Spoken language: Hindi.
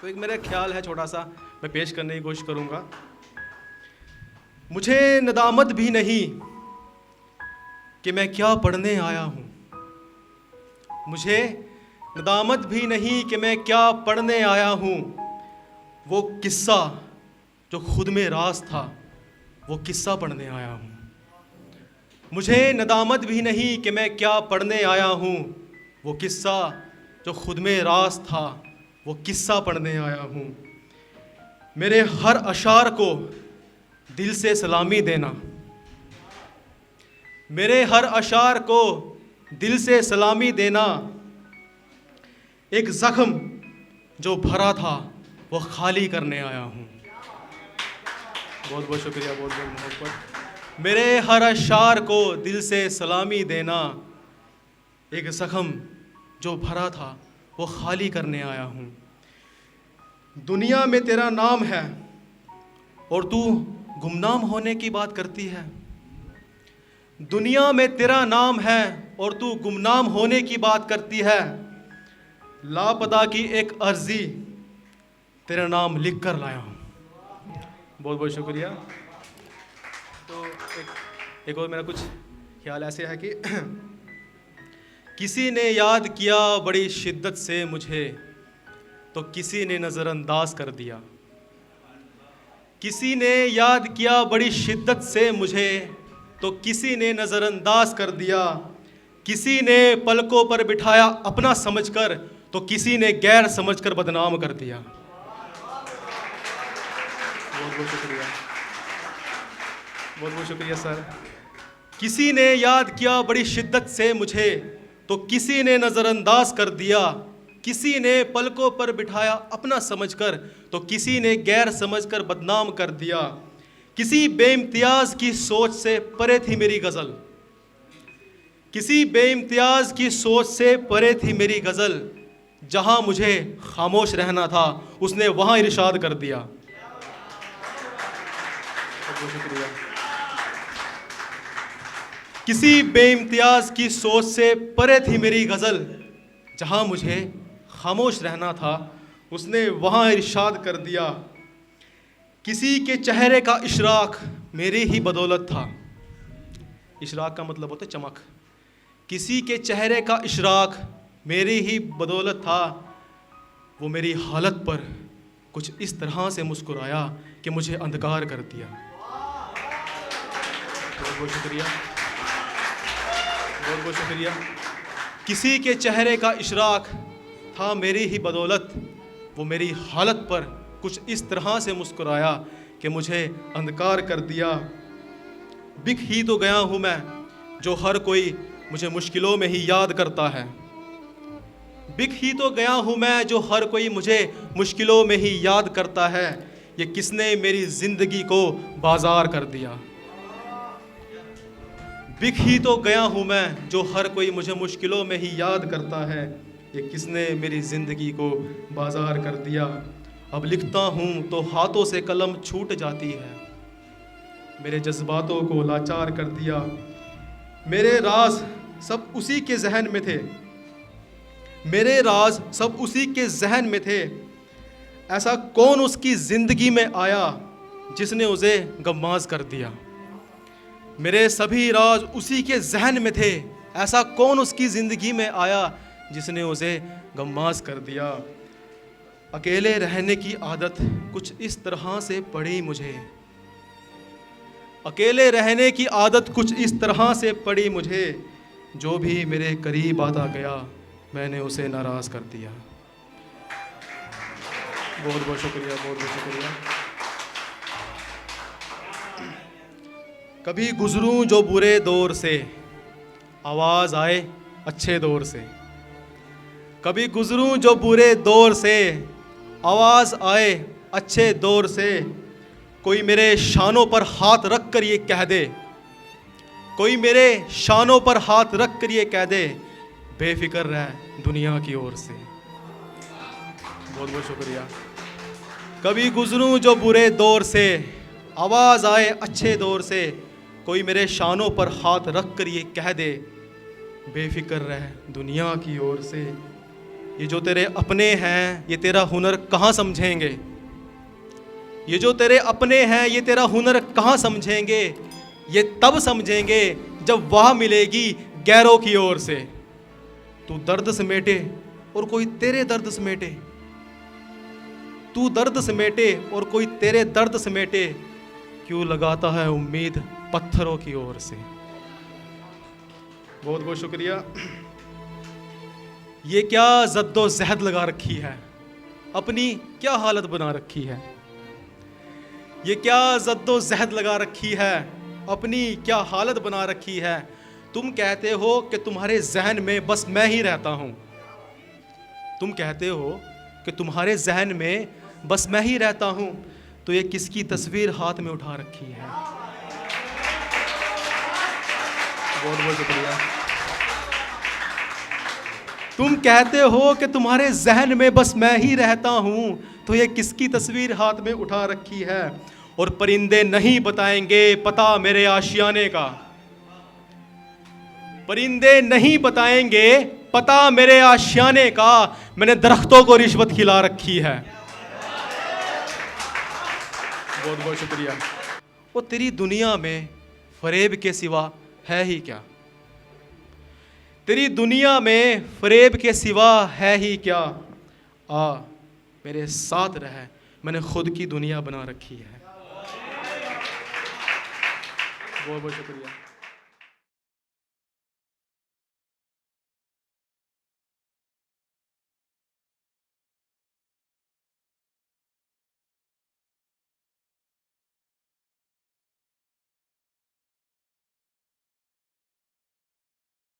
तो एक मेरा ख्याल है छोटा सा, मैं पेश करने की कोशिश करूँगा। मुझे नदामत भी नहीं कि मैं क्या पढ़ने आया हूँ। मुझे नदामत भी नहीं कि मैं क्या पढ़ने आया हूँ। वो किस्सा जो खुद में राज था, वो किस्सा पढ़ने आया हूँ। मुझे नदामत भी नहीं कि मैं क्या पढ़ने आया हूँ। वो किस्सा जो खुद में राज था, वो किस्सा पढ़ने आया हूँ। मेरे हर अशार को दिल से सलामी देना। मेरे हर अशार को दिल से सलामी देना। एक ज़ख्म जो भरा था वो खाली करने आया हूँ। बहुत बहुत शुक्रिया, बहुत बहुत मोहब्बत। मेरे हर अशार को दिल से सलामी देना। एक ज़ख्म जो भरा था वो खाली करने आया हूँ। दुनिया में तेरा नाम है और तू गुमनाम होने की बात करती है। दुनिया में तेरा नाम है और तू गुमनाम होने की बात करती है। लापता की एक अर्जी तेरा नाम लिख कर लाया हूँ। बहुत बहुत शुक्रिया। तो एक और मेरा कुछ ख्याल ऐसे है कि किसी ने याद किया बड़ी शिद्दत से मुझे, तो किसी ने नज़रअंदाज कर दिया। किसी ने याद किया बड़ी शिद्दत से मुझे, तो किसी ने नज़रअंदाज कर दिया। किसी ने पलकों पर बिठाया अपना समझकर, तो किसी ने गैर समझकर बदनाम कर दिया। बहुत बहुत शुक्रिया, बहुत बहुत शुक्रिया सर। किसी ने याद किया बड़ी शिद्दत से मुझे, तो किसी ने नज़रअंदाज कर दिया। किसी ने पलकों पर बिठाया अपना समझकर, तो किसी ने गैर समझकर बदनाम कर दिया। किसी बेइम्तियाज़ की सोच से परे थी मेरी गज़ल। किसी बेइम्तियाज़ की सोच से परे थी मेरी गज़ल। जहां मुझे खामोश रहना था, उसने वहां इरशाद कर दिया। बहुत शुक्रिया। किसी बेइम्तियाज़ की सोच से परे थी मेरी गज़ल। जहां मुझे खामोश रहना था, उसने वहाँ इरशाद कर दिया। किसी के चेहरे का इशराक मेरी ही बदौलत था। इशराक का मतलब होता है चमक। किसी के चेहरे का इशराक मेरी ही बदौलत था। वो मेरी हालत पर कुछ इस तरह से मुस्कुराया कि मुझे अंधकार कर दिया। बहुत बहुत शुक्रिया, बहुत बहुत शुक्रिया। किसी के चेहरे का इशराक था मेरी ही बदौलत। वो मेरी हालत पर कुछ इस तरह से मुस्कुराया कि मुझे अंधकार कर दिया। बिक ही तो गया हूँ मैं, जो हर कोई मुझे मुश्किलों में ही याद करता है। बिक ही तो गया हूँ मैं, जो हर कोई मुझे मुश्किलों में ही याद करता है। ये किसने मेरी ज़िंदगी को बाजार कर दिया। बिक ही तो गया हूँ मैं, जो हर कोई मुझे मुश्किलों में ही याद करता है। ये किसने मेरी ज़िंदगी को बाजार कर दिया। अब लिखता हूँ तो हाथों से कलम छूट जाती है। मेरे जज्बातों को लाचार कर दिया। मेरे राज सब उसी के जहन में थे। मेरे राज सब उसी के जहन में थे। ऐसा कौन उसकी ज़िंदगी में आया जिसने उसे गम्माज कर दिया। मेरे सभी राज उसी के जहन में थे। ऐसा कौन उसकी ज़िंदगी में आया जिसने उसे गम्माज कर दिया। अकेले रहने की आदत कुछ इस तरह से पड़ी मुझे। अकेले रहने की आदत कुछ इस तरह से पड़ी मुझे। जो भी मेरे करीब आता गया, मैंने उसे नाराज़ कर दिया। बहुत बहुत शुक्रिया, बहुत बहुत शुक्रिया। कभी गुजरूं जो बुरे दौर से, आवाज़ आए अच्छे दौर से। कभी गुजरूं जो बुरे दौर से, आवाज़ आए अच्छे दौर से। कोई मेरे शानों पर हाथ रख कर ये कह दे, कोई मेरे शानों पर हाथ रख कर ये कह दे, बेफिक्र रह दुनिया की ओर से। बहुत बहुत शुक्रिया। कभी गुजरूं जो बुरे दौर से, आवाज़ आए अच्छे दौर से। कोई मेरे शानों पर हाथ रख कर ये कह दे, बेफिक्र रह दुनिया की ओर से। ये जो तेरे अपने हैं ये तेरा हुनर कहाँ समझेंगे, ये जो तेरे अपने हैं ये तेरा हुनर कहाँ समझेंगे, ये तब समझेंगे जब वाह मिलेगी गैरों की ओर से। तू दर्द समेटे और कोई तेरे दर्द समेटे, तू दर्द समेटे और कोई तेरे दर्द समेटे, क्यों लगाता है उम्मीद पत्थरों की ओर से। बहुत बहुत शुक्रिया। ये क्या जद्दोजहद लगा रखी है, अपनी क्या हालत बना रखी है, ये क्या जद्दोजहद लगा रखी है, अपनी क्या हालत बना रखी है। तुम कहते हो कि तुम्हारे जहन में बस मैं ही रहता हूं, तुम कहते हो कि तुम्हारे जहन में बस मैं ही रहता हूं, तो ये किसकी तस्वीर हाथ में उठा रखी है। बहुत बहुत शुक्रिया। तुम कहते हो कि तुम्हारे जहन में बस मैं ही रहता हूं, तो ये किसकी तस्वीर हाथ में उठा रखी है। और परिंदे नहीं बताएंगे पता मेरे आशियाने का, परिंदे नहीं बताएंगे पता मेरे आशियाने का, मैंने दरख्तों को रिश्वत खिला रखी है। बहुत बहुत शुक्रिया। वो तेरी दुनिया में फरेब के सिवा है ही क्या, तेरी दुनिया में फरेब के सिवा है ही क्या। आ मेरे साथ रह, मैंने खुद की दुनिया बना रखी है। बहुत बहुत शुक्रिया।